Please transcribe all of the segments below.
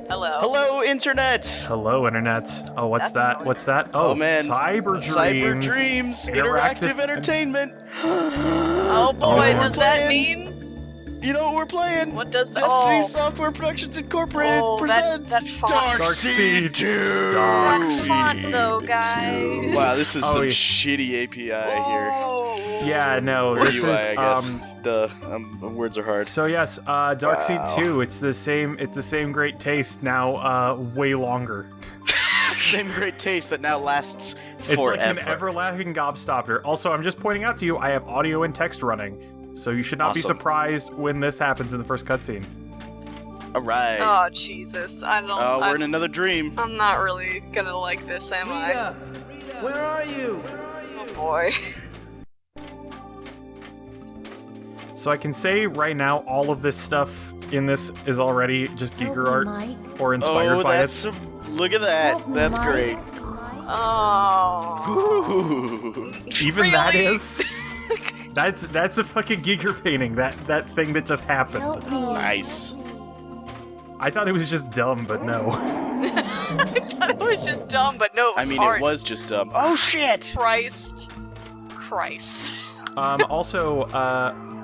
Hello. Hello, Internet! Hello, Internet. Oh, what's that? What's that? Oh, man. Cyber Dreams. Cyber Dreams. Interactive entertainment. Oh boy, does that mean? You know what we're playing? What does that Destiny Software Productions Incorporated presents that font. Darkseid 2! That font though, guys. Wow, this is some shitty API here. Yeah, no, Or this UI, is I guess. Duh, words are hard. So yes, Darkseid 2. It's the same great taste now, way longer. Same great taste that now lasts It's forever. like an everlasting gobstopper. Also, I'm just pointing out to you, I have audio and text running, so you should not be surprised when this happens in the first cutscene. All right. Oh Jesus, I don't. Oh, we're in another dream. I'm not really gonna like this, am I? Rita, where are you? Oh boy. So I can say right now, all of this stuff in this is already just geeker art or inspired by it. Look at that. That's great. Oh. Ooh. Even that is. That's a fucking geeker painting. That thing that just happened. Nice. I thought it was just dumb, but no. I thought it was just dumb, but no, it was art. It was just dumb. Oh shit! Christ. Also,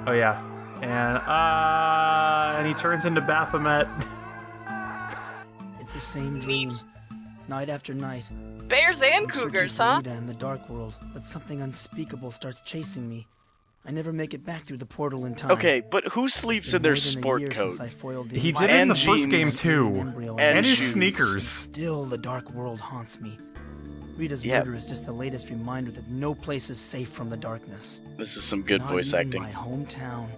oh yeah, and he turns into Baphomet. It's the same dream, night after night. Bears and I'm searching cougars, for huh? Rita in the dark world, but something unspeakable starts chasing me. I never make it back through the portal in time. Okay, but who sleeps in their sport coat? He did it in the first game too, and his sneakers. Still, the dark world haunts me. Rita's murder is just the latest reminder that no place is safe from the darkness. This is some good voice acting. My hometown.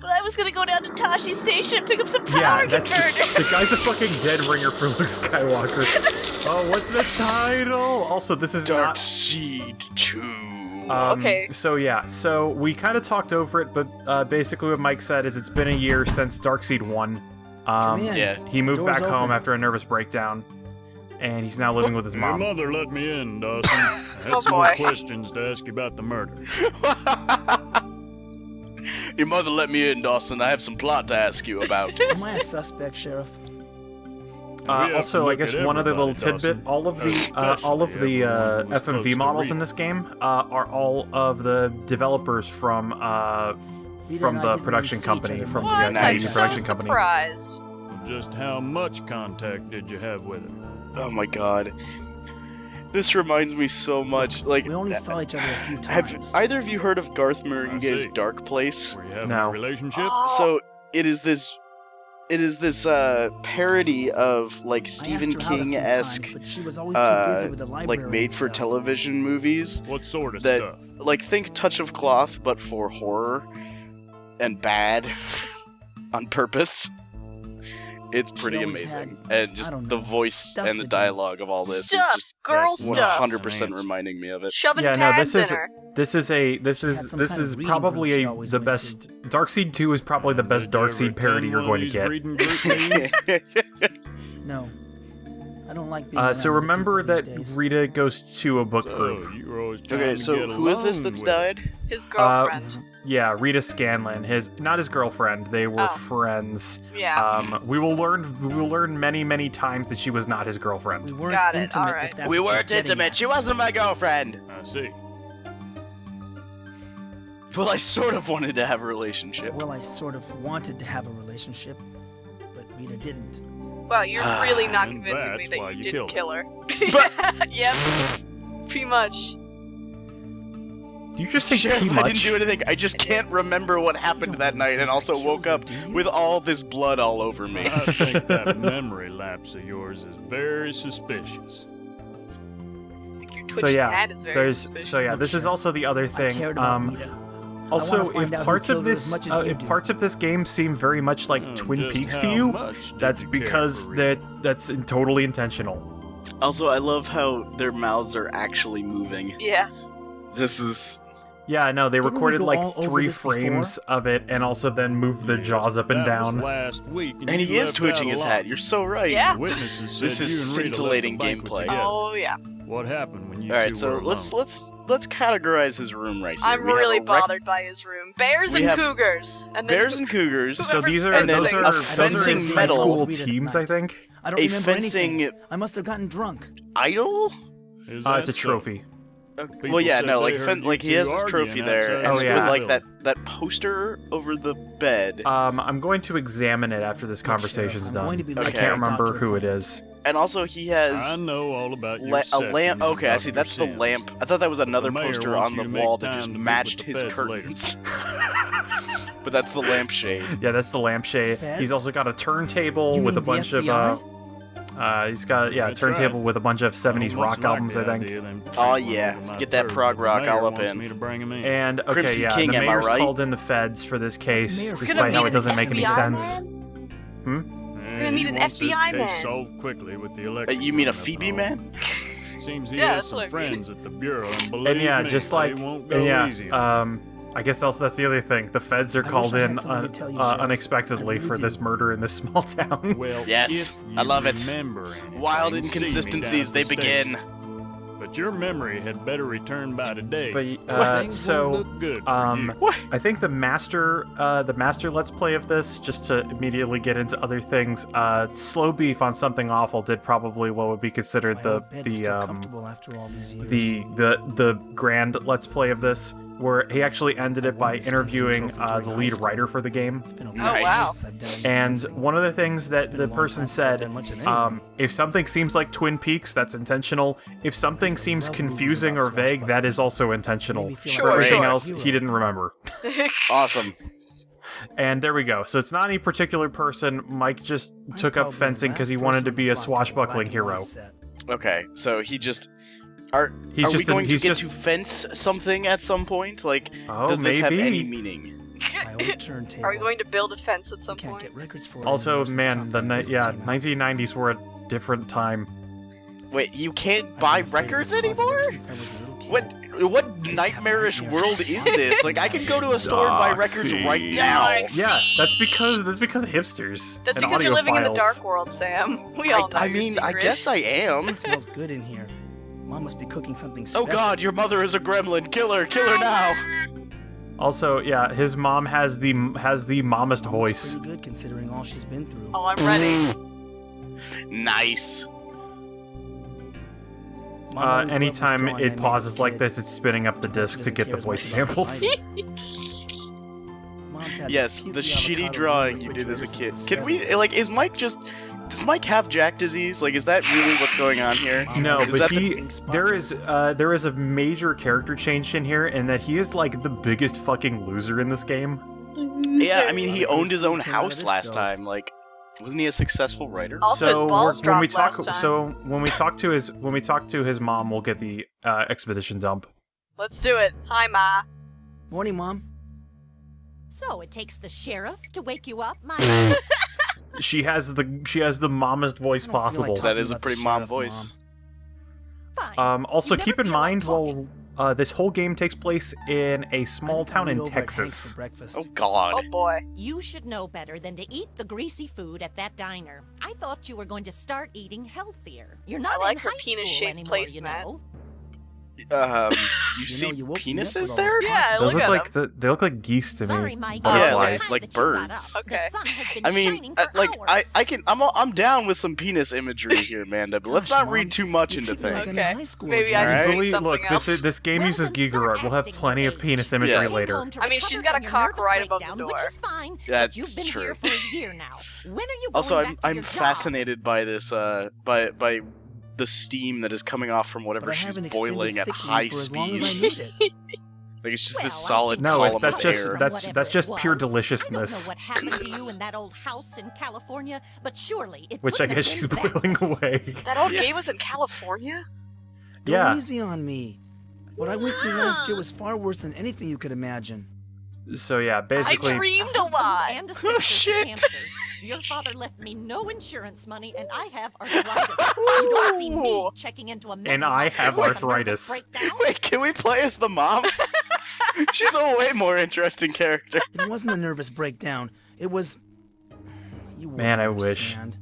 But I was gonna go down to Tashi Station and pick up some power converters. The guy's a fucking dead ringer for Luke Skywalker. Oh, what's the title? Also, this is Darkseid 2. Okay. So yeah, so we kind of talked over it, but basically what Mike said is it's been a year since Darkseid 1. He moved back home after a nervous breakdown, and he's now living with his mom. Your mother let me in, Dawson. I had some more questions to ask you about the murder. Your mother let me in, Dawson. I have some plot to ask you about. Am I a suspect, Sheriff? Also, I guess one other little tidbit: all of the FMV models in this game are all of the developers from the production company, from the I'm so production company. Surprised. Just how much contact did you have with her? Oh my god. This reminds me so much. Like, we only saw each other a few times. Have either of you heard of Garth Marenghi's Dark Place? Were you having a relationship? So it is this parody of like Stephen King-esque like made for television movies. What sort of that, stuff? Like, think Touch of Cloth but for horror and bad on purpose. It's pretty amazing. And just the voice and the dialogue of all this is just girl stuff. 100% reminding me of it. Shoving pads in her. This is probably the best. Darkseid 2 is probably the best Darkseid parody you're going to get. No, I don't like being so remember that Rita goes to a book group. Okay, so who is this that's died? His girlfriend. Yeah, Rita Scanlon. Not his girlfriend. They were friends. Yeah. We will learn many times that she was not his girlfriend. We weren't intimate. All right. We weren't intimate. She wasn't my girlfriend. I see. Well, I sort of wanted to have a relationship. Well, I sort of wanted to have a relationship, but Rita didn't. Well, you're really not convincing me that you didn't kill her. Yep. Pretty much. You just think Sheriff, too much? I didn't do anything. I just can't remember what happened that night, and also woke up with all this blood all over me. I think that memory lapse of yours is very suspicious. I think your twitching hat is very suspicious. So yeah, this is also the other thing. Also, if parts of this game seem very much like Twin Peaks to you, that's because that's totally intentional. Also, I love how their mouths are actually moving. Yeah. This is... Yeah, no, they recorded like 3 frames of it, and also then moved their jaws up and down. Last week, And he is twitching his hat. You're so right. Yeah. Witnesses said This is you and Rita scintillating left the banquet gameplay. together. Oh yeah. What happened when you All right, two so were let's alone? categorize his room right here. I'm We have really a rec- bothered by his room. Bears We and have cougars. And then Bears and cougars. So these are And then those a are fencing high medal. school teams, I think. I don't A remember fencing anything. I must have gotten drunk. idol. Is It's that a so? trophy. People Well, yeah, said no, they like heard you like he two has his trophy arguing there, outside and Oh, yeah. with like that poster over the bed, I'm going to examine it after this Look, conversation's Sheriff, I'm going done. to be I looking can't at remember Dr. who it Quinn. is. and also he I has know all about your a lamp. Okay, I see. That's the sins. lamp. I thought that was another The mayor poster wants on you the to make wall that time just to meet matched with the his feds curtains. But that's the lampshade. Yeah, that's the lampshade. Feds? He's also got a turntable You with a mean the bunch of FBI? he's got a That's turntable right. with a bunch of 70s Much rock albums, I like the think. idea them Oh, treat yeah. one of my Get that pervs, prog but the rock mayor all up wants in. me to bring 'em in. And okay, Crimson yeah, King, the am I mayor's right? called in the feds for this case, Mayor We're despite gonna how meet it doesn't an make any FBI sense. man? We're gonna meet an FBI man. Solved quickly with the election You mean a coming up Phoebe and all. man? Seems he Yeah, has that's what I some friends at the bureau, and believe And yeah, me, just they like, won't go and yeah, easy on I guess also that's the other thing. The feds are I wish called I had in something to tell you, Sheriff. unexpectedly I really for this do. murder in this small town. Well, Yes, if I you love it. remember anything, Wild see me inconsistencies, down they at the begin. station. But your memory had better return by today. But, Things so, won't look good for you. What? I think the master Let's Play of this, just to immediately get into other things, Slow Beef on Something Awful did probably what would be considered My the old bed is still comfortable after all these years. the grand Let's Play of this, where he actually ended it by wanted to spend some interviewing trophy during the high lead school. writer for the game. It's been a Nice. wow. since I've done And dancing. one of the things that been a the long person time since I've said, done much of anything. if something seems like Twin Peaks, that's intentional. If something There's a seems love movies confusing about or vague, that is swashbucklers. also intentional. Made me feel Sure, For everything sure. else, he didn't remember. Awesome. And there we go. So it's not any particular person. Mike just I'm took up probably the fencing because he last wanted to person be a locked in black swashbuckling and hero. white set. Okay, so he just are He's we just going to he's get just to fence something at some point? Like, oh, does this maybe. have any meaning? My old turntable. Are we going to build a fence at some Can't point? get records for it Also, anymore since man, the compact discs came out. 1990s were a different time. Wait, you can't I've buy been afraid of records the closet anymore? ever since I was a little kid. What nightmarish world is this? Like, I can go to a store and buy records right now. Doxy. Yeah, that's because of hipsters. That's and because you're living in the audiophiles. dark world, Sam. We all know I your mean, I secret. guess I am. It smells good in here. Mom must be cooking something special. Oh god, your mother is a gremlin. Kill her now. Also, yeah, his mom has the mommest Mom looks voice. pretty good considering all she's been through. Oh, I'm ready. Nice. Mom always loved this Anytime drawing I it made pauses as a like kid. this, it's spinning up the disc to Doesn't get care the as voice much about samples. the Mom's had Yes, this cute the shitty avocado drawing you did as a refrigerator kid. since Can the we, like, is Mike just... Does Mike have Jack disease? Like, is that really what's going on here? No, Is but that the- there is a major character change in here, and that he is like the biggest fucking loser in this game. Yeah, I mean, he Lot of owned his own came out of house this last stove. time. Like, wasn't he a successful writer? Also, his balls when we dropped talk, last time. so when we talk to his mom, we'll get the expedition dump. Let's do it. Hi, Ma. Morning, Mom. So it takes the sheriff to wake you up, my She has the mommest voice I don't feel like possible. talking That is a about the pretty mom sheriff, voice. Mom. fine. Also, You never keep in feel like mind, talking. this whole game takes place in a small I town ate in over at Hank's Texas. for breakfast. Oh god. Oh boy. You should know better than to eat the greasy food at that diner. I thought you were going to start eating healthier. You're not I like in her high penis-shaped school anymore, you placemat. know. You You see know, you woke me up with penises all there? this Yeah, Those look look at like they look like geese to Sorry, me. Mike. Yeah, Butterflies. like birds. Okay. The sun has been I mean, shining for like hours. I'm down with some penis imagery here, Amanda, but let's Gosh, not Mom, read too much you into treat me like things. I'm in Okay. high school Maybe again. I just Alright. see something Look, else. this game Let uses them start Gigarat. We'll have acting plenty your of penis age. imagery Yeah. Came later. home to I mean, she's recover got a from your cock nervous right above the breakdown, door. Which is fine, That's but you've been true. here for a year now. When are you going Also, back to I'm your job? fascinated by this by the steam that is coming off from But whatever I she's have an extended boiling at sick high leave for as long as I speeds. need it. Like it's just Well, this I solid think No, column that's of just air. that's Whatever just it pure was. I don't deliciousness. know what happened to you in that old house in California, but surely it Which I couldn't guess have she's been that. boiling away. That old Yeah. game was in California? Go Yeah. easy on me. What I went through last year was far worse than anything you could imagine. So yeah, basically, dreamed A a husband lot. and a Oh, sister to shit. cancer. Your father left me no insurance money, and I have arthritis. You don't see me Ooh. checking into a And mental I have hospital with a nervous arthritis. breakdown. Wait, can we play as the mom? She's a way more interesting character. It wasn't a nervous breakdown. It was... You Man, I wouldn't wish. understand.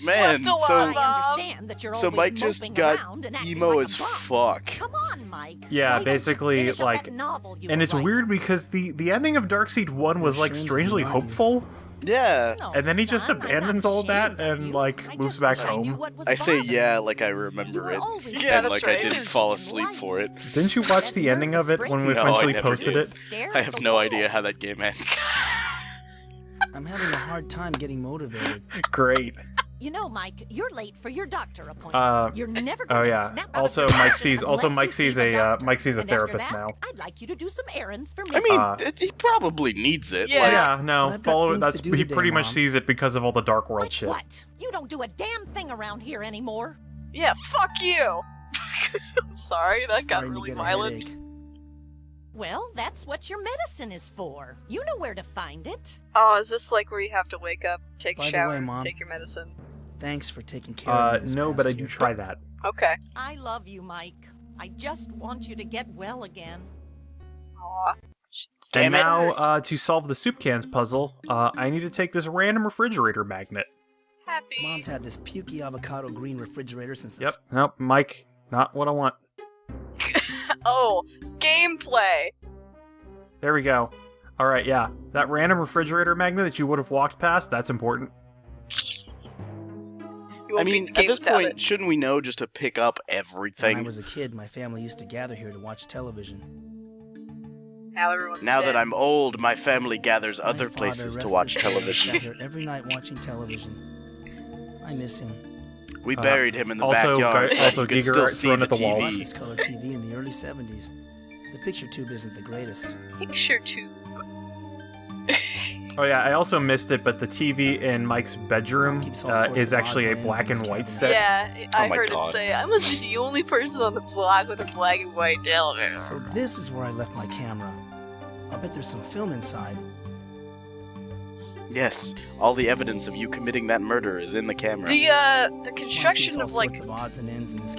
Man, so I understand that you're always Mike just moping got around and acting emo like as a bum. fuck. Come on, Mike. Yeah, Why don't you basically, finish up like, that novel you and were it's writing? weird because the ending of Darkseid 1 was like strangely hopeful, Yeah. No, and then he just son, I'm abandons not all that ashamed of and you. like I moves just back wish I knew home. what was I say bothering yeah you. like I You remember were it. always Yeah, that's like right. I didn't fall asleep for it. Didn't you watch the ending of it when we No, I eventually never posted did. it? I have no idea how that game ends. I'm having a hard time getting motivated. Great. You know, Mike, you're late for your doctor appointment. You're never going Oh to yeah. snap out Also, of your Mike bed sees unless you see the doctor. Mike sees a And after therapist that, now. I'd like you to do some errands for me. I mean, he probably needs it. Yeah. Like, Yeah, no, But I've got follow things that's to do he today, pretty much Mom. sees it because of all the Dark World Like shit. what? You don't do a damn thing around here anymore. Yeah, fuck you. Sorry, that got Starting to really get a violent. headache. Well, that's what your medicine is for. You know where to find it. Oh, is this like where you have to wake up, take a By the shower, way, Mom. take your medicine? Thanks for taking care of me this No, past but I do year. try that. Okay. I love you, Mike. I just want you to get well again. Aw. And Damn it. now, to solve the soup cans puzzle, I need to take this random refrigerator magnet. Happy. Mom's had this pukey avocado green refrigerator since the Yep. Nope, Mike, not what I want. Oh, gameplay. There we go. Alright, yeah. That random refrigerator magnet that you would have walked past, that's important. You I won't mean, beat the at game this without point, it. shouldn't we know just to pick up When I everything? was a kid, my family used to gather here to watch television. Now everyone's Now dead. that I'm old, my family gathers My other father, places to rest watch his soul, television. sat here every night watching television. I miss him. We buried him in the also, backyard. Gar- also You could Giger still see thrown the at the walls. I watched TV. this color TV in the early 70s. The picture tube isn't the greatest. Picture tube. Oh yeah, I also missed it, but the TV in Mike's bedroom Keeps all sorts is of actually a odds and black ends and in white this set. Yeah, I Oh my heard him God. say, I must be the only person on the block with a black and white television. So this is where I left my camera. I'll bet there's some film inside. Yes, all the evidence of you committing that murder is in the camera. The Mom construction keeps all of like sorts of odds and ends in this.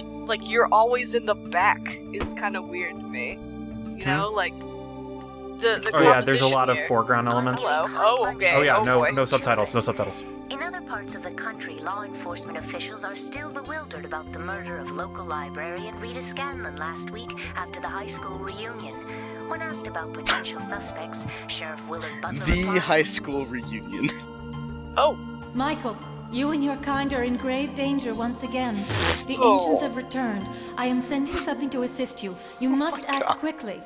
you're always in the back is kind of weird to me. You know, like the Oh yeah, there's a composition lot of here. foreground elements. Hello. Oh, okay. Oh yeah, boy. no subtitles, no subtitles. In other parts of the country, law enforcement officials are still bewildered about the murder of local librarian Rita Scanlon last week after the high school reunion. When asked about potential suspects, Sheriff Willard Butler The replied, high school reunion. Oh, Michael, you and your kind are in grave danger once again. The Oh. ancients have returned. I am sending something to assist you. You must act quickly.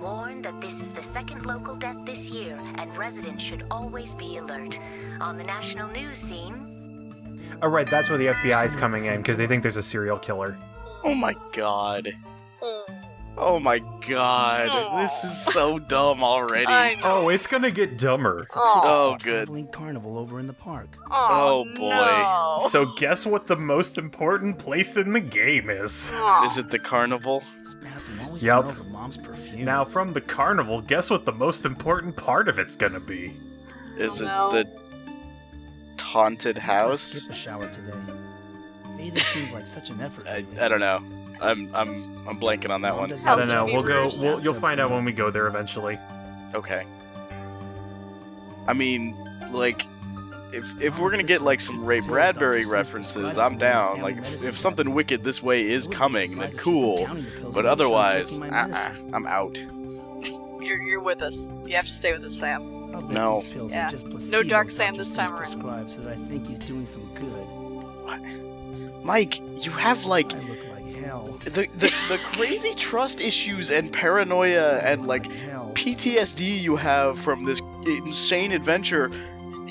warned that this is the second local death this year, and residents should always be alert. On the national news scene, Oh right, that's where the FBI is coming in because they think there's a serial killer. Oh my god. Oh my god. This is so dumb already. I know. Oh, it's gonna get dumber. Oh, good. Traveling carnival over in the park. Oh, boy. No. So guess what the most important place in the game is? Aw. Is it the carnival? This bathroom always Yup. smells of Mom's perfume. Now from the carnival, guess what the most important part of it's gonna be? Is Oh, it no. the haunted Skip house? a shower today. Bathing seems like such an effort. I lately. don't know. I'm blanking on that Mom one. doesn't I House don't know. of We'll go. Mirrors. You'll find out when we go there eventually. Okay. I mean, like, if we're gonna get like some Ray Bradbury references, I'm down. Like, if something wicked this way is coming, then cool. But otherwise, I'm out. You're with us. You have to stay with us, Sam. No. Yeah. No Dark Sam this time around. Prescribed so that I think he's doing some good. What? Mike, you have like I look like hell. the crazy trust issues and paranoia and like hell. PTSD you have from this insane adventure.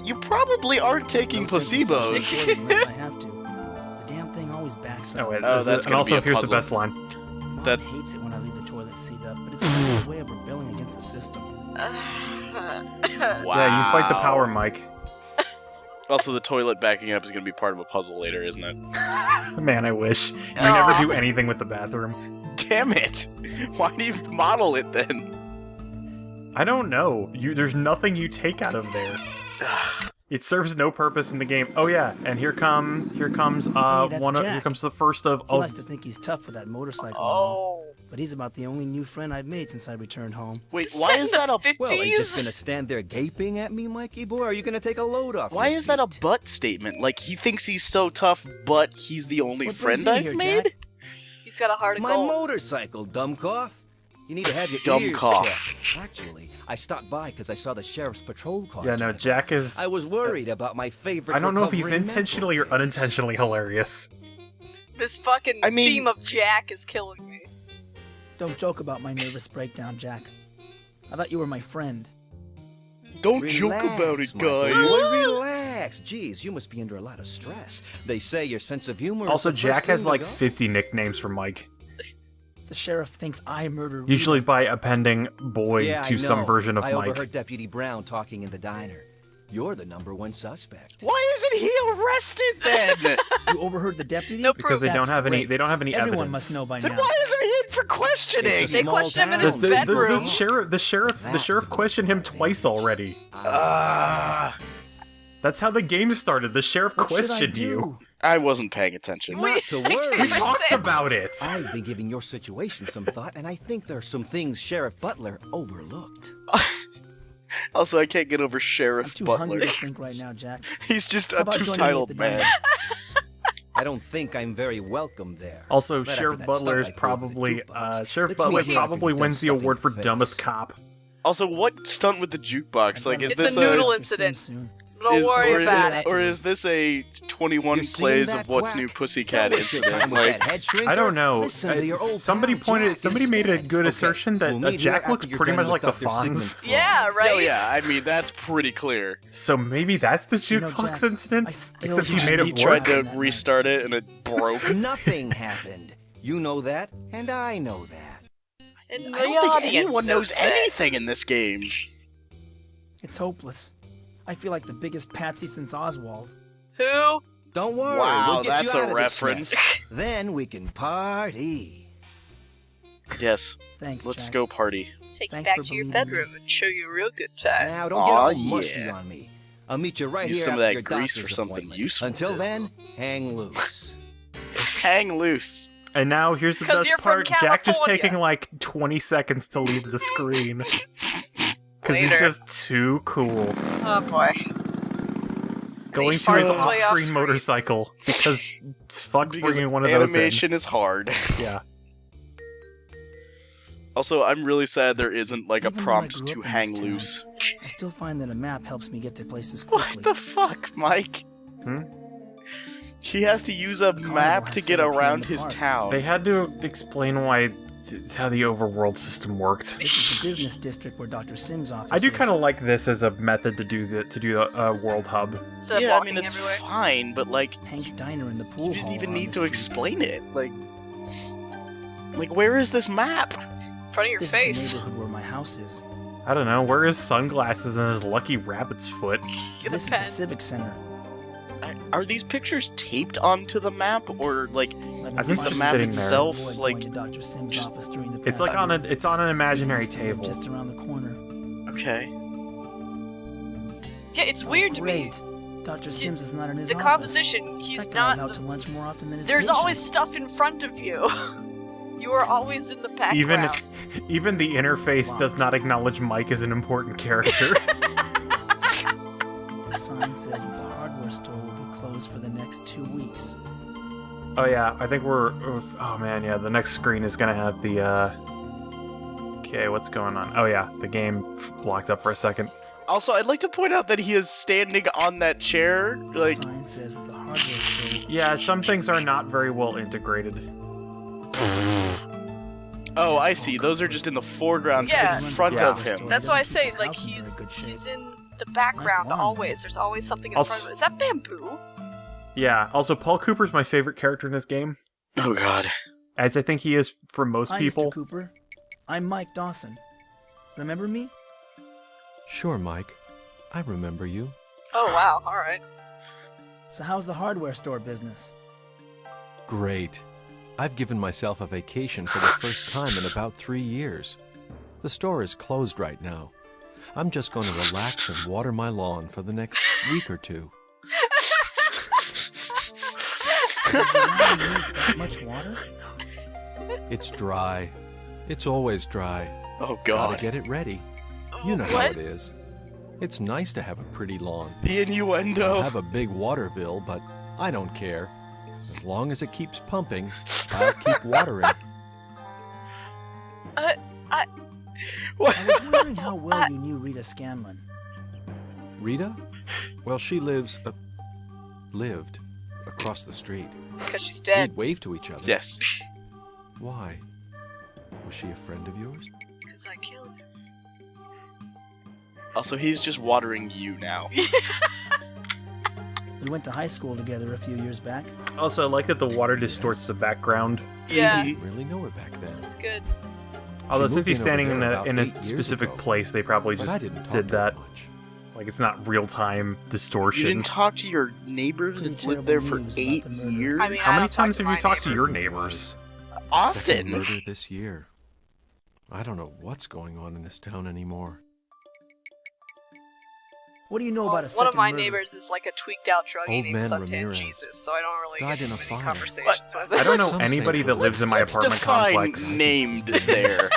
You probably aren't taking placebos. Unless I have to. The damn thing always backs up. Oh, wait, Oh, that's and gonna also be a here's the puzzle. best line. Mom that- hates it when I leave the toilet seat up, but it's a way of rebelling against the system. Wow. Yeah, you fight the power, Mike. Also, the toilet backing up is going to be part of a puzzle later, isn't it? Man, I wish. You never do anything with the bathroom. Damn it! Why do you model it then? I don't know. There's nothing you take out of there. It serves no purpose in the game. Oh yeah, and here comes that's here Jack. comes the first of He likes to think he's tough with that motorcycle. and all. Oh. but he's about the only new friend I've made since I returned home. Wait, why is that a... 50s? Well, are you just gonna stand there gaping at me, Mikey boy, or are you gonna take a load off Why your is that a feet? but statement? Like, he thinks he's so tough, but he's the only What friend brings I've you here, made? Jack? He's got a heart of My gold. motorcycle, dumb cough. You need to have your Dumb ears cough. checked. Actually, I stopped by because I saw the sheriff's patrol car. Yeah, no, drive Jack by. is... I was worried about my favorite. I don't know if he's recovering intentionally or member. unintentionally hilarious. This fucking I mean- theme of Jack is killing me. Don't joke about my nervous breakdown, Jack. I thought you were my friend. Don't Relax, joke about it, my boy. guys. Relax. Jeez, you must be under a lot of stress. They say your sense of humor. Also, is the Jack first has thing to like go. 50 nicknames for Mike. The sheriff thinks I murdered Rita. Usually by appending boy Yeah, to I some know. version of I Mike. overheard Deputy Brown talking in the diner. You're the #1 suspect. Why isn't he arrested then? You overheard the deputy? No Because they proof. don't have any. great. They don't have any Everyone evidence. must know by Then now. why isn't he in for questioning? It's a They small question him in town. his bedroom. The sheriff questioned him twice already. That's how the game started. The sheriff What should I questioned do? you. I wasn't paying attention. Not to We worry. We talked about it. I've been giving your situation some thought, and I think there are some things Sheriff Butler overlooked. Also, I can't get over I'm Sheriff too Butler. hungry to think right now, Jack. He's just How a about joining me at two-titled the man. diner? I don't think I'm very welcome there. Also, Right after Sheriff that Butler is stunt I pulled with the probably jukebox. Sheriff Let's Butler meet here after probably you're done wins the stuffing award for your face. dumbest cop. Also, what stunt with the jukebox? Like, is It's this a noodle a... incident. Soon. Don't worry or, about it. Or is this a 21 You seen plays that of What's quack? New Pussycat Don't waste your incident? time with Like, that head shrinker. I don't know. Listen to your old Somebody pal pointed. Jack Somebody made a instead. good Okay, assertion that we'll meet Jack here looks after you're pretty done much like with the Dr. Sigmund Fonz. Freud. Yeah, right? oh yeah, I mean, that's pretty clear. So maybe that's the You know, jukebox Jack, incident. I still Except he just made He it tried work. to restart it and it broke. Nothing happened. You know that, and I know that. And I the don't think audience anyone knows that. anything in this game. It's hopeless. I feel like the biggest patsy since Oswald. Who? Don't worry, Wow, we'll get that's you a out of reference. This mess. Then we can party. Yes, Thanks, let's Jack. go party. Take you Thanks back for to your believing me. bedroom and show you a real good time. Now, don't Aw, get all mushy yeah. on me. I'll meet you right Use here some of after that your grease doctor's for something appointment. useful. Until then, hang loose. Hang loose. And now here's the 'Cause best you're from part. Jack just California. taking like 20 seconds to leave the screen. Because he's Later. just too cool. Oh boy. Going he to his farts his way off-screen off-screen. motorcycle. Because fuck Because bringing one of those in. animation is hard. Yeah. Also, I'm really sad there isn't like a Even though I prompt grew to up in hang this town, loose. I still find that a map helps me get to places quickly. What the fuck, Mike? Hmm? He has to use a map has to set get up here in around the his park. town. They had to explain how the overworld system worked. This is the business district where Dr. Sim's office I do is. kind of like this as a method to do the world hub. Instead of Yeah, I walking mean, it's everywhere. fine, but like, Hank's Diner in the pool you didn't hall even are on need the to street. explain it. Like, where is this map? In front of your This face. is the neighborhood where my house is. I don't know, where is sunglasses and his lucky rabbit's foot? Get This a is the pen. Civic Center. Are these pictures taped onto the map, or like, I think the just map sitting there. itself, like, Dr. Sim's just- office during the It's past like week. it's on an imaginary He used to live table. just around the corner. okay? Yeah, it's weird to me. Great. Dr. Sims is not in his The office. composition, he's That guy's not. out to lunch more often than his There's patient. always stuff in front of you. You are always in the background. Even the interface does not acknowledge Mike as an important character. The sign says that the hardware store will be closed for the next 2 weeks. Oh yeah, I think we're... Oh man, yeah, the next screen is gonna have the, Okay, what's going on? Oh yeah, the game locked up for a second. Also, I'd like to point out that he is standing on that chair, like, The sign says that the hardware store will Yeah, some things are not very well integrated. oh, I see. Those are just in the foreground Yeah. in front Yeah. of him. That's why I say, His like, house is in very good shape. he's in the background lawn. always. There's always something in front of him. Is that bamboo? Yeah, also Paul Cooper's my favorite character in this game. Oh god. As I think he is for most Hi, people. Mr. Cooper. I'm Mike Dawson. Remember me? Sure, Mike. I remember you. Oh, wow. All right. So how's the hardware store business? Great. I've given myself a vacation for the first time in about 3 years. The store is closed right now. I'm just going to relax and water my lawn for the next week or two. Does your lawn need that much water? It's dry. It's always dry. Oh, God. Gotta get it ready. You know how it is. It's nice to have a pretty lawn. The innuendo. I'll have a big water bill, but I don't care. As long as it keeps pumping, I'll keep watering. I was wondering how well you knew Rita Scanlon. Rita? Well, she lived across the street. Because she's dead. We'd wave to each other. Yes. Why? Was she a friend of yours? Because I killed her. Also, he's just watering you now. We went to high school together a few years back. Also, I like that the water distorts the background. Yeah. I didn't really know her back then. That's good. Although She since he's moved in standing over in there a about 8 specific years ago. place, they probably But just I didn't talk did to her that. much. Like, it's not real-time distortion. You didn't talk to your neighbor that's lived there for 8 years? I mean, How I many don't times talk have you talked to my your neighbors. neighbors? Second Often. murder this year. I don't know what's going on in this town anymore. What do you know about a second One of my murder? neighbors is like a tweaked out druggie Old named man Suntan Ramirez Jesus, so I don't really died get in a into many fire. conversations with I him. don't know Some say anybody that lives in my Let's apartment define complex. named there.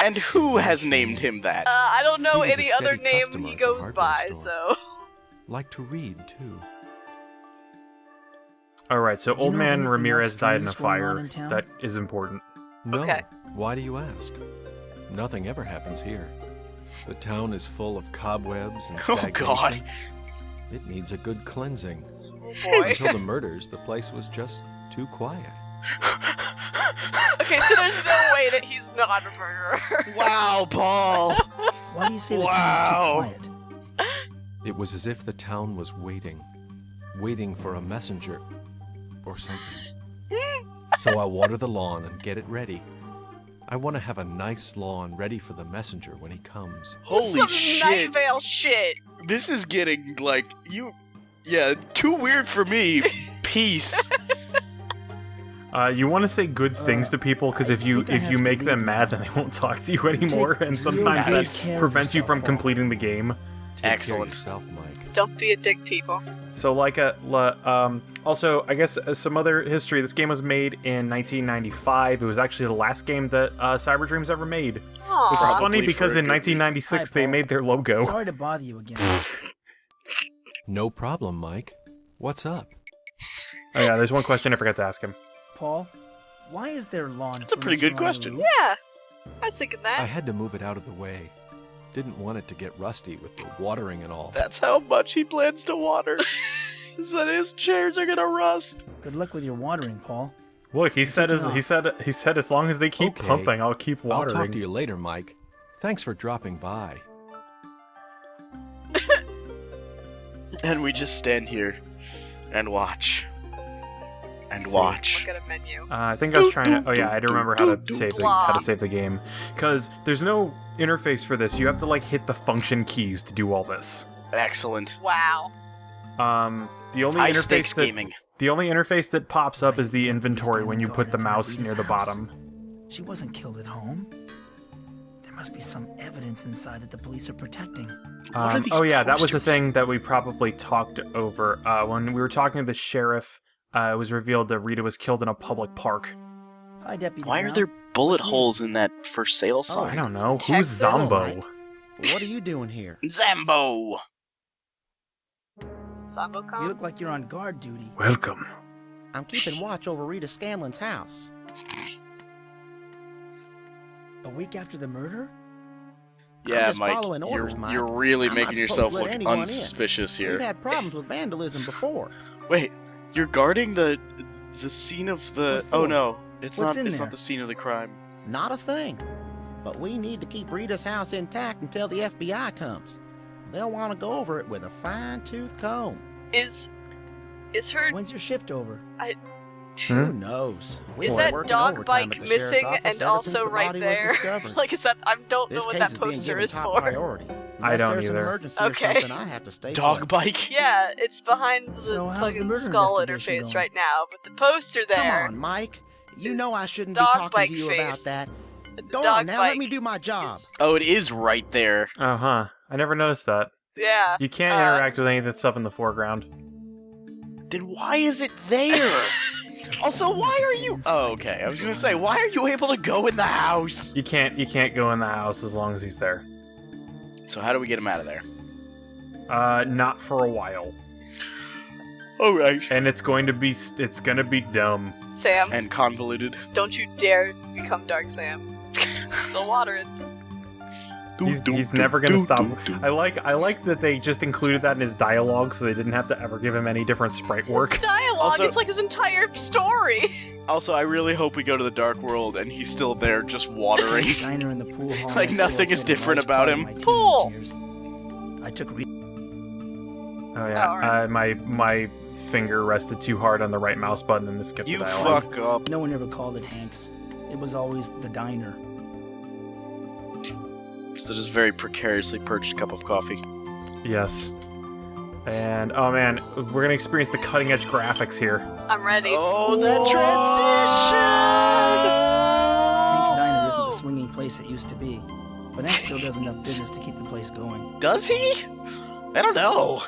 And who has named him that? I don't know He was a any other steady name customer he at the goes hardware by, store. so... Like to read, too. Alright, so Do you Old know Man anything Ramirez else died in a strange going on fire. in town? That is important. No. Okay. Why do you ask? Nothing ever happens here. The town is full of cobwebs and Oh, stagnation. God. It needs a good cleansing. Oh boy. Until the murders, the place was just too quiet. Okay, so there's no way that he's not a murderer. Wow, Paul. Why do you say the Wow. town is too quiet? It was as if the town was waiting for a messenger or something. So I water the lawn and get it ready. I want to have a nice lawn ready for the messenger when he comes. Holy Some shit. Night Vale shit. This is getting, like, Yeah, too weird for me. Peace. You want to say good things to people, because if you make them mad, then they won't talk to you anymore, and sometimes that prevents you from completing the game. Excellent. Take care of yourself, Mike. Don't be a dick, people. So, also, I guess some other history. This game was made in 1995. It was actually the last game that Cyber Dreams ever made. Which is Aww. funny Probably because for a in good reason. 1996 Hi, they Paul. made their logo. Sorry to bother you again. No problem, Mike. What's up? Oh yeah, there's one question I forgot to ask him. Paul, why is there lawn? That's a pretty good question. Yeah. I was thinking that. I had to move it out of the way. Didn't want it to get rusty with the watering and all. That's how much he plans to water. So his chairs are gonna rust. Good luck with your watering, Paul. Look, he said as long as they keep Okay. pumping, I'll keep watering. I'll talk to you later, Mike. Thanks for dropping by. And we just stand here and watch. And watch. Look at a menu. I think I was trying to. Oh yeah, I had to remember how to save the game, because there's no interface for this. You have to like hit the function keys to do all this. Excellent. Wow. The only High interface stakes that gaming. the only interface that pops up is the inventory when you put the mouse near the bottom. She wasn't killed at home. There must be some evidence inside that the police are protecting. Oh yeah, that was the thing that we probably talked over when we were talking to the sheriff. It was revealed that Rita was killed in a public park. Hi, Deputy. Why are Brown. there bullet What's holes in that for sale sign? I don't know. Who's Texas? Zombo? What are you doing here? Zambo! Sambo You com? look like you're on guard duty. Welcome. I'm keeping watch over Rita Scanlon's house. A week after the murder? Yeah, just Mike, following orders, Mike. you're really I'm not making supposed yourself to let look anyone in. unsuspicious We've here. had problems with vandalism before. Wait, you're guarding the scene of the... What for? Oh no, it's What's not in It's there? not the scene of the crime. Not a thing. But we need to keep Rita's house intact until the FBI comes. They'll want to go over it with a fine-tooth comb. Is her... When's your shift over? Who knows? We've Is been that working dog overtime bike at the sheriff's missing office and ever since also the right body was there? discovered. Like, is that... I don't know This what case that is being poster given is top for. priority. I Unless don't there's an either. emergency Okay. or something, I have to stay Dog put. bike? Yeah, it's behind the So how's the fucking murder skull investigation interface going? right now, but the poster Come there... on, Mike. You is know I shouldn't be dog talking bike to you face. about that. The Go dog on now, bike let me do my job. is- Oh, it is right there. Uh-huh. I never noticed that. Yeah. You can't interact with any of that stuff in the foreground. Then why is it there? Also, why are you... Oh, okay. I was gonna say, why are you able to go in the house? You can't go in the house as long as he's there. So how do we get him out of there? Not for a while. Alright. And it's gonna be dumb. Sam. And convoluted. Don't you dare become Dark Sam. Still water it. He's never gonna stop. I like that they just included that in his dialogue, so they didn't have to ever give him any different sprite work. His dialogue, it's like his entire story. Also, I really hope we go to the Dark World and he's still there just watering. Diner in the pool hall. Like nothing is different about him. Pool! I took Oh yeah, right. my finger rested too hard on the right mouse button and it skipped the dialogue. You fuck up. No one ever called it Hank's. It was always the diner. So just very precariously purchased cup of coffee. Yes. And, oh man, we're gonna experience the cutting edge graphics here. I'm ready. Oh, that transition! Hank's Diner isn't the swinging place it used to be, but Hank still does enough business to keep the place going. Does he? I don't know.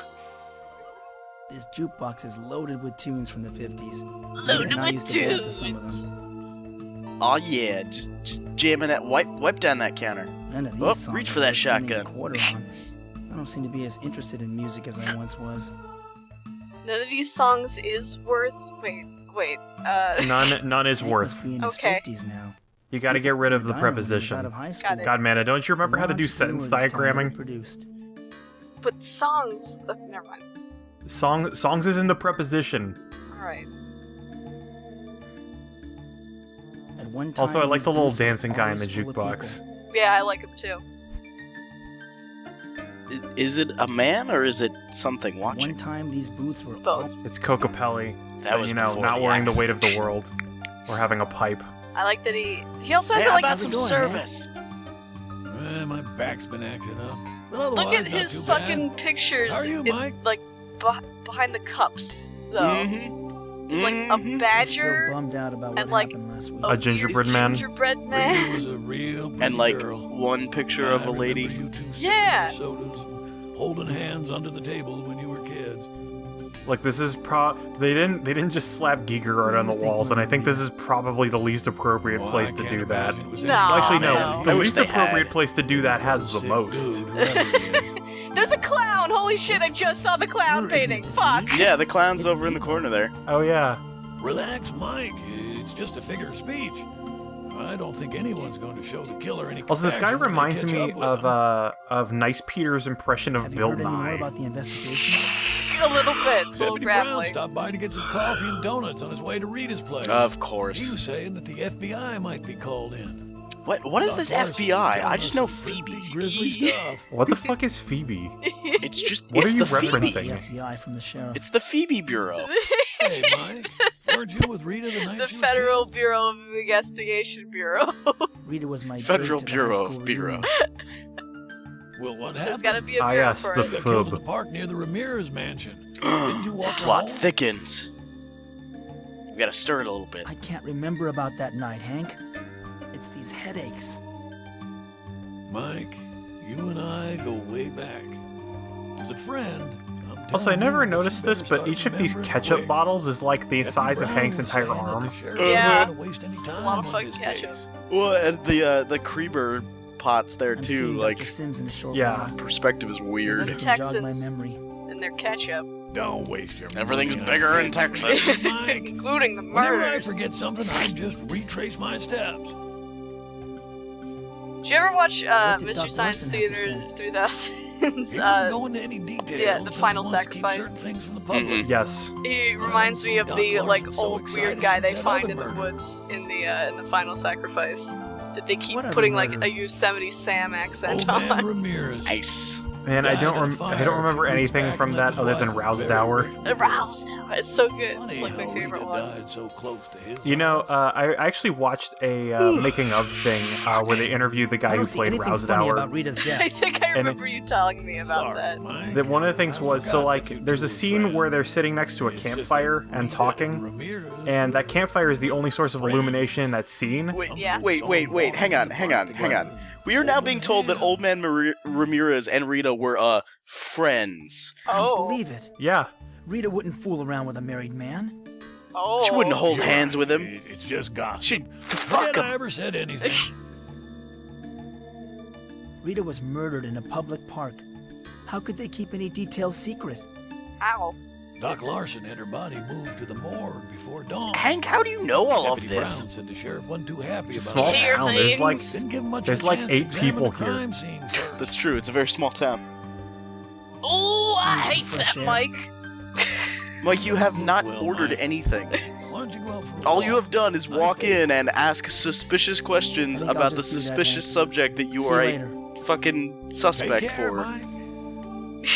This jukebox is loaded with tunes from the 50s. Loaded And I with used to dance to some of tunes. them. Oh yeah, just jamming that, wipe down that counter. None of these Oh, songs reach are for that worth spending a shotgun. quarter on. I don't seem to be as interested in music as I once was. None of these songs is worth... Wait, None is worth. Must be in his Okay. 50s now. You gotta get rid of the Diner when he was preposition. out of high school. Got it. God, man, don't you remember how to do Entrepreneur sentence this time ever diagramming? produced. but songs... Okay, never mind. Songs is in the preposition. Alright. At one time, Also, I like these the little booths were dancing guy in the always full of jukebox. people. Yeah, I like him too. Is it a man or is it something watching? One time, these booths were Both. It's Cocapelli. That was not before the wearing the weight of the accent. world. Or having a pipe. I like that he also has Hey, how like... about some How's it going, service? My back's been acting up. But Look otherwise, at not his too bad. fucking pictures How are you, in, Mike? like, behind the cups, though. Like, a I'm still badger bummed out about what and, like, happened last week. A gingerbread man. gingerbread Rita man. was a real pretty And like girl. one picture of a lady. I remember you two sipping Yeah. your sodas and holding hands under the table when you were kids. Like, this is they didn't just slap Giger art on the walls, and I think this is probably the least appropriate Well, place I to can't do that. imagine it was No. any- Well, actually, no. no. The I wish least they appropriate had. place to do that has the Sick most. dude, whoever he is. There's a clown! Holy shit, I just saw the clown Isn't painting! this Fuck! neat? Yeah, the clown's It's over in the evil. corner there. Oh yeah. Relax, Mike. It's just a figure of speech. I don't think anyone's going to show the killer any Also, this guy compassion when they reminds catch me up with him. of Nice Peter's impression of Have you Bill heard any more Nye. about the investigation? A little bit, it's a little Deputy Brown grappling. stopped by to get some coffee and donuts on his way to Rita's place. Of He course. was saying that the FBI might be called in. What is this Doc Larson was FBI? telling I just us know some pretty Phoebe. grisly stuff. What the fuck is Phoebe? It's just What it's are you the Phoebe. referencing? The FBI from the sheriff. It's the Phoebe Bureau. Hey, Mike, weren't you with Rita the night The she was Federal killed? Bureau of Investigation Bureau. Rita was my Federal date to the Bureau high of school Bureaus. reunion. Well, what There's happened? gotta be a Ah, bureau yes, for the it. Got killed in Fub. the park near the Ramirez mansion. Didn't you walk her Plot home? thickens. We gotta stir it a little bit. I can't remember about that night, Hank. It's these headaches. Mike, you and I go way back. As a friend, I'm Also, I telling never you that you noticed this, better but each start of these remembering ketchup quick. bottles is like the Deputy size of Brown Hank's was entire saying that the arm. sheriff Yeah. wasn't gonna waste any It's a time lot of on fucking this ketchup. case. Well, and the Creeber pots there I'm too. seeing Like Dr. Sims in a short Yeah. while. perspective is It weird. can jog my Texans. memory. And their ketchup. Don't waste your Everything's money on bigger in ketchup. Texas. Mike, Including the whenever I murders. forget something, I just retrace my steps. Did you ever watch What did Mystery Doc Science Larson have to Theater say? 3000's? He didn't go into any details. yeah, The since he Final wants to keep Sacrifice. certain things from the public. Yes. He reminds me of Doc the like Larson's so old excited weird guy they since that find other in the murder. woods in the Final Sacrifice. That they keep What other putting like murder? a Yosemite Sam accent Old man on. Ramirez. Nice. Man, I Died don't in a fire I don't remember a few weeks anything back from and that left his other than wife Roused very Hour. quickly. Aroused. It's so good. Funny It's like my how favorite Rita one. died so close to his You know, I actually watched a making of thing where they interviewed the I guy who don't see played anything Roused funny Hour. about Rita's I death. think I remember you telling me about that. Mike. That one of the things I was so forgot like that you there's a two were scene friends. where they're sitting next to a It's just campfire that and Rita talking, Ramirez and that was- campfire is the only source of illumination in that scene. Wait, yeah. Wait. Hang on. We are now being told that Old Man Ramirez and Rita were friends. Oh. Believe it. Yeah. Rita wouldn't fool around with a married man. Oh. She wouldn't hold hands with him. It's just gossip. She'd fuck Had I him. ever said anything? Rita was murdered in a public park. How could they keep any details secret? Ow. Doc Larson had her body moved to the morgue before dawn. Hank, how do you know all Deputy of this? Brown said the sheriff wasn't too happy about Small it. town. There's like Didn't give him much there's of a like chance to 8 examine people the here. crime scene first. That's true. It's a very small town. Oh, I hate fresh that, air. Mike. Mike, you have not Well, ordered Mike. anything. Why don't you go out for a All walk? you have done is walk in and ask suspicious questions I think I'll about the just do that, suspicious Hank. subject that you See are later. a fucking Take suspect care, for. Mike.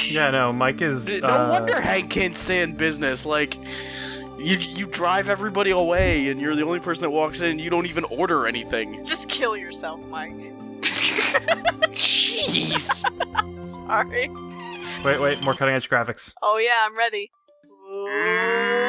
Yeah, no, Mike is. No wonder Hank can't stay in business. Like, you drive everybody away, and you're the only person that walks in. You don't even order anything. Just kill yourself, Mike. Jeez. Sorry. Wait, more cutting edge graphics. Oh yeah, I'm ready. Ooh.